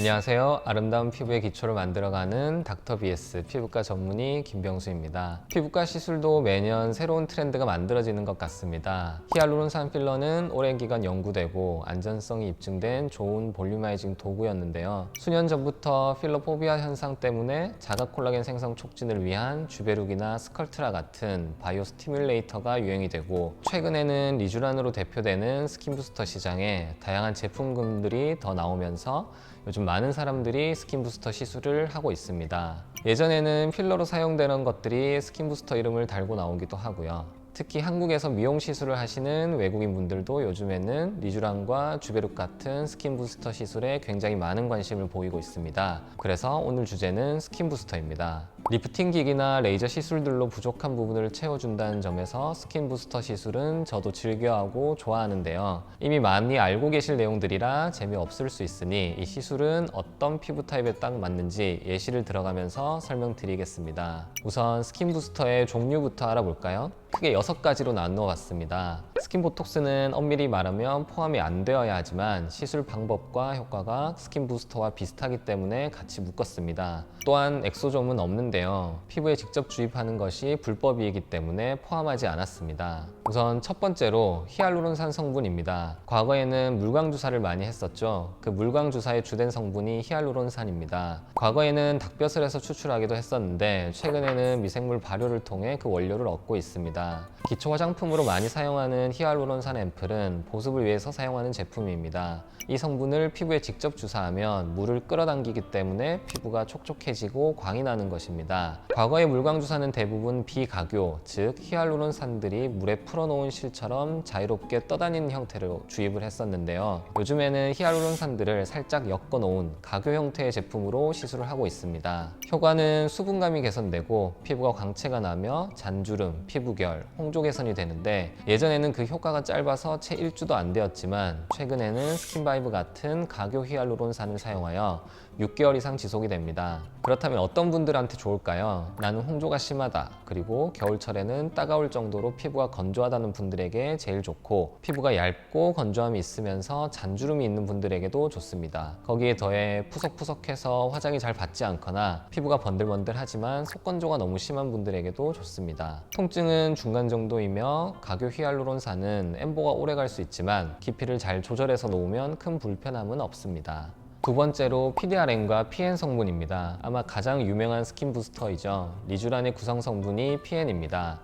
안녕하세요. 아름다운 피부의 기초를 만들어가는 닥터 BS 피부과 전문의 김병수입니다. 피부과 시술도 매년 새로운 트렌드가 만들어지는 것 같습니다. 히알루론산 필러는 오랜 기간 연구되고 안전성이 입증된 좋은 볼륨라이징 도구였는데요. 수년 전부터 필러 포비아 현상 때문에 자가 콜라겐 생성 촉진을 위한 주베룩이나 스컬트라 같은 바이오 스티뮬레이터가 유행이 되고, 최근에는 리쥬란으로 대표되는 스킨 부스터 시장에 다양한 제품군들이 더 나오면서 요즘 많은 사람들이 스킨 부스터 시술을 하고 있습니다. 예전에는 필러로 사용되는 것들이 스킨 부스터 이름을 달고 나오기도 하고요. 특히 한국에서 미용 시술을 하시는 외국인 분들도 요즘에는 리쥬란과 주베룩 같은 스킨 부스터 시술에 굉장히 많은 관심을 보이고 있습니다. 그래서 오늘 주제는 스킨 부스터입니다. 리프팅 기기나 레이저 시술들로 부족한 부분을 채워준다는 점에서 스킨 부스터 시술은 저도 즐겨하고 좋아하는데요. 이미 많이 알고 계실 내용들이라 재미없을 수 있으니 이 시술은 어떤 피부 타입에 딱 맞는지 예시를 들어가면서 설명드리겠습니다. 우선 스킨 부스터의 종류부터 알아볼까요? 크게 6가지로 나누어 봤습니다. 스킨 보톡스는 엄밀히 말하면 포함이 안 되어야 하지만 시술 방법과 효과가 스킨 부스터와 비슷하기 때문에 같이 묶었습니다. 또한 엑소점은 없는데요. 피부에 직접 주입하는 것이 불법이기 때문에 포함하지 않았습니다. 우선 첫 번째로 히알루론산 성분입니다. 과거에는 물광 주사를 많이 했었죠. 그 물광 주사의 주된 성분이 히알루론산입니다. 과거에는 닭벼슬에서 추출하기도 했었는데 최근에는 미생물 발효를 통해 그 원료를 얻고 있습니다. 기초 화장품으로 많이 사용하는 히알루론산 앰플은 보습을 위해서 사용하는 제품입니다. 이 성분을 피부에 직접 주사하면 물을 끌어당기기 때문에 피부가 촉촉해지고 광이 나는 것입니다. 과거의 물광 주사는 대부분 비각유, 즉 히알루론산들이 물에 풀어놓은 실처럼 자유롭게 떠다니는 형태로 주입을 했었는데요. 요즘에는 히알루론산들을 살짝 엮어놓은 각유 형태의 제품으로 시술을 하고 있습니다. 효과는 수분감이 개선되고 피부가 광채가 나며 잔주름, 피부결, 홍조 개선이 되는데, 예전에는 그 효과가 짧아서 채 1주도 안 되었지만 최근에는 스킨바이브 같은 각유 히알루론산을 사용하여 6개월 이상 지속이 됩니다. 그렇다면 어떤 분들한테 좋을까요? 나는 홍조가 심하다, 그리고 겨울철에는 따가울 정도로 피부가 건조하다는 분들에게 제일 좋고, 피부가 얇고 건조함이 있으면서 잔주름이 있는 분들에게도 좋습니다. 거기에 더해 푸석푸석해서 화장이 잘 받지 않거나 피부가 번들번들하지만 속건조가 너무 심한 분들에게도 좋습니다. 통증은 중간 정도이며 각유 히알루론산은 엠보가 오래 갈 수 있지만 깊이를 잘 조절해서 놓으면 큰 불편함은 없습니다. 두 번째로 PDRN과 PN 성분입니다. 아마 가장 유명한 스킨 부스터이죠. 리쥬란의 구성 성분이 PN입니다.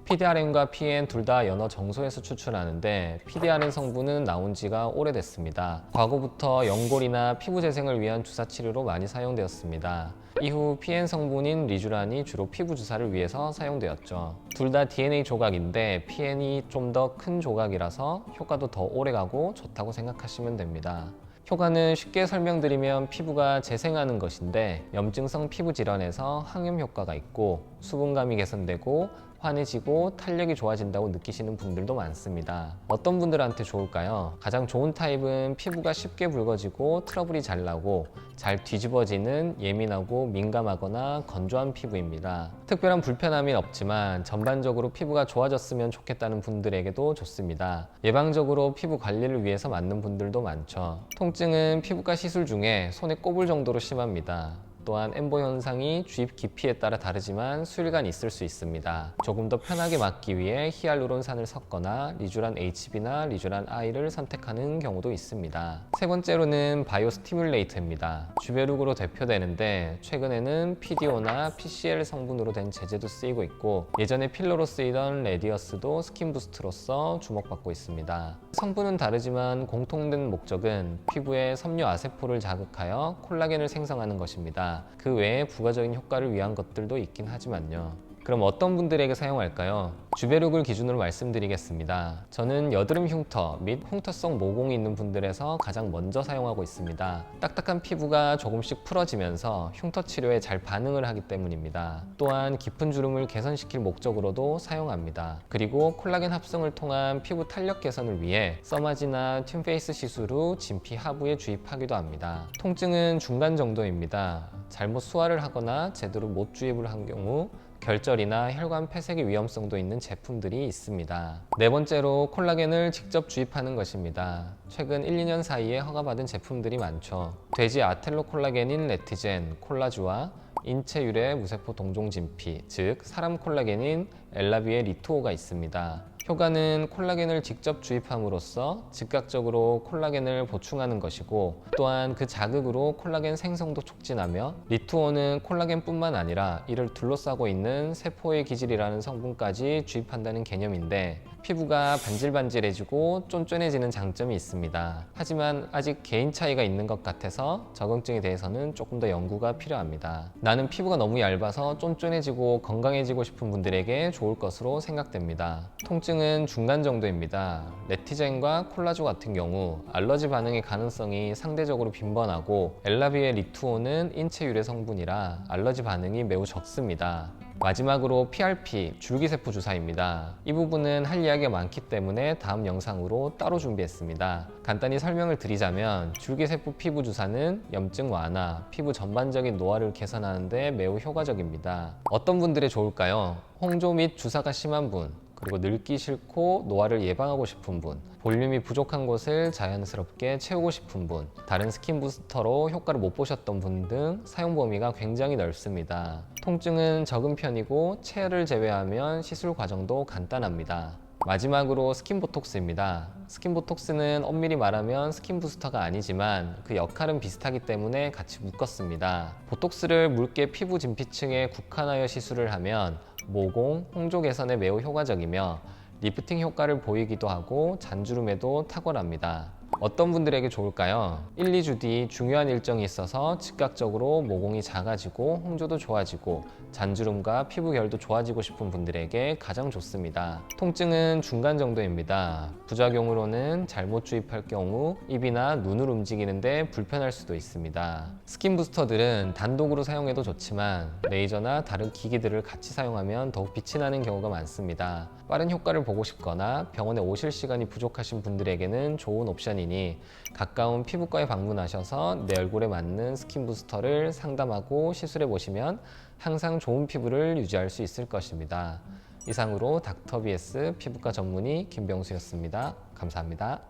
PDRN과 PN 둘 다 연어 정소에서 추출하는데, PDRN 성분은 나온 지가 오래됐습니다. 과거부터 연골이나 피부 재생을 위한 주사 치료로 많이 사용되었습니다. 이후 PN 성분인 리쥬란이 주로 피부 주사를 위해서 사용되었죠. 둘 다 DNA 조각인데 PN이 좀 더 큰 조각이라서 효과도 더 오래가고 좋다고 생각하시면 됩니다. 효과는 쉽게 설명드리면 피부가 재생하는 것인데, 염증성 피부 질환에서 항염 효과가 있고 수분감이 개선되고 환해지고 탄력이 좋아진다고 느끼시는 분들도 많습니다. 어떤 분들한테 좋을까요? 가장 좋은 타입은 피부가 쉽게 붉어지고 트러블이 잘 나고 잘 뒤집어지는 예민하고 민감하거나 건조한 피부입니다. 특별한 불편함이 없지만 전반적으로 피부가 좋아졌으면 좋겠다는 분들에게도 좋습니다. 예방적으로 피부 관리를 위해서 맞는 분들도 많죠. 통증은 피부과 시술 중에 손에 꼽을 정도로 심합니다. 또한 엠보 현상이 주입 깊이에 따라 다르지만 수일간 있을 수 있습니다. 조금 더 편하게 맞기 위해 히알루론산을 섞거나 리쥬란 HB나 리쥬란 I를 선택하는 경우도 있습니다. 세 번째로는 바이오 스티뮬레이터입니다. 주베룩으로 대표되는데 최근에는 PDO나 PCL 성분으로 된 제제도 쓰이고 있고, 예전에 필러로 쓰이던 레디어스도 스킨 부스트로서 주목받고 있습니다. 성분은 다르지만 공통된 목적은 피부의 섬유 아세포를 자극하여 콜라겐을 생성하는 것입니다. 그 외에 부가적인 효과를 위한 것들도 있긴 하지만요. 그럼 어떤 분들에게 사용할까요? 주베룩을 기준으로 말씀드리겠습니다. 저는 여드름 흉터 및 흉터성 모공이 있는 분들에서 가장 먼저 사용하고 있습니다. 딱딱한 피부가 조금씩 풀어지면서 흉터 치료에 잘 반응을 하기 때문입니다. 또한 깊은 주름을 개선시킬 목적으로도 사용합니다. 그리고 콜라겐 합성을 통한 피부 탄력 개선을 위해 써마지나 튠페이스 시술 후 진피 하부에 주입하기도 합니다. 통증은 중간 정도입니다. 잘못 수화를 하거나 제대로 못 주입을 한 경우 결절이나 혈관 폐색의 위험성도 있는 제품들이 있습니다. 네 번째로 콜라겐을 직접 주입하는 것입니다. 최근 1, 2년 사이에 허가받은 제품들이 많죠. 돼지 아텔로 콜라겐인 레티젠, 콜라주와 인체 유래 무세포 동종 진피, 즉 사람 콜라겐인 엘라비의 리투오가 있습니다. 효과는 콜라겐을 직접 주입함으로써 즉각적으로 콜라겐을 보충하는 것이고, 또한 그 자극으로 콜라겐 생성도 촉진하며, 리투오는 콜라겐뿐만 아니라 이를 둘러싸고 있는 세포의 기질이라는 성분까지 주입한다는 개념인데, 피부가 반질반질해지고 쫀쫀해지는 장점이 있습니다. 하지만 아직 개인 차이가 있는 것 같아서 적응증에 대해서는 조금 더 연구가 필요합니다. 나는 피부가 너무 얇아서 쫀쫀해지고 건강해지고 싶은 분들에게 좋을 것으로 생각됩니다. 통증은 중간 정도입니다. 레티젠과 콜라주 같은 경우 알러지 반응의 가능성이 상대적으로 빈번하고, 엘라비의 리투오는 인체 유래 성분이라 알러지 반응이 매우 적습니다. 마지막으로 PRP, 줄기세포 주사입니다. 이 부분은 할 이야기가 많기 때문에 다음 영상으로 따로 준비했습니다. 간단히 설명을 드리자면, 줄기세포 피부 주사는 염증 완화, 피부 전반적인 노화를 개선하는 데 매우 효과적입니다. 어떤 분들에 좋을까요? 홍조 및 주사가 심한 분, 그리고 늙기 싫고 노화를 예방하고 싶은 분, 볼륨이 부족한 곳을 자연스럽게 채우고 싶은 분, 다른 스킨 부스터로 효과를 못 보셨던 분 등 사용 범위가 굉장히 넓습니다. 통증은 적은 편이고 체열을 제외하면 시술 과정도 간단합니다. 마지막으로 스킨보톡스입니다. 스킨보톡스는 엄밀히 말하면 스킨부스터가 아니지만 그 역할은 비슷하기 때문에 같이 묶었습니다. 보톡스를 묽게 피부 진피층에 국한하여 시술을 하면 모공, 홍조 개선에 매우 효과적이며 리프팅 효과를 보이기도 하고 잔주름에도 탁월합니다. 어떤 분들에게 좋을까요? 1, 2주 뒤 중요한 일정이 있어서 즉각적으로 모공이 작아지고 홍조도 좋아지고 잔주름과 피부 결도 좋아지고 싶은 분들에게 가장 좋습니다. 통증은 중간 정도입니다. 부작용으로는 잘못 주입할 경우 입이나 눈을 움직이는데 불편할 수도 있습니다. 스킨 부스터들은 단독으로 사용해도 좋지만 레이저나 다른 기기들을 같이 사용하면 더욱 빛이 나는 경우가 많습니다. 빠른 효과를 보고 싶거나 병원에 오실 시간이 부족하신 분들에게는 좋은 옵션이니 가까운 피부과에 방문하셔서 내 얼굴에 맞는 스킨 부스터를 상담하고 시술해 보시면 항상 좋은 피부를 유지할 수 있을 것입니다. 이상으로 닥터비에스 피부과 전문의 김병수였습니다. 감사합니다.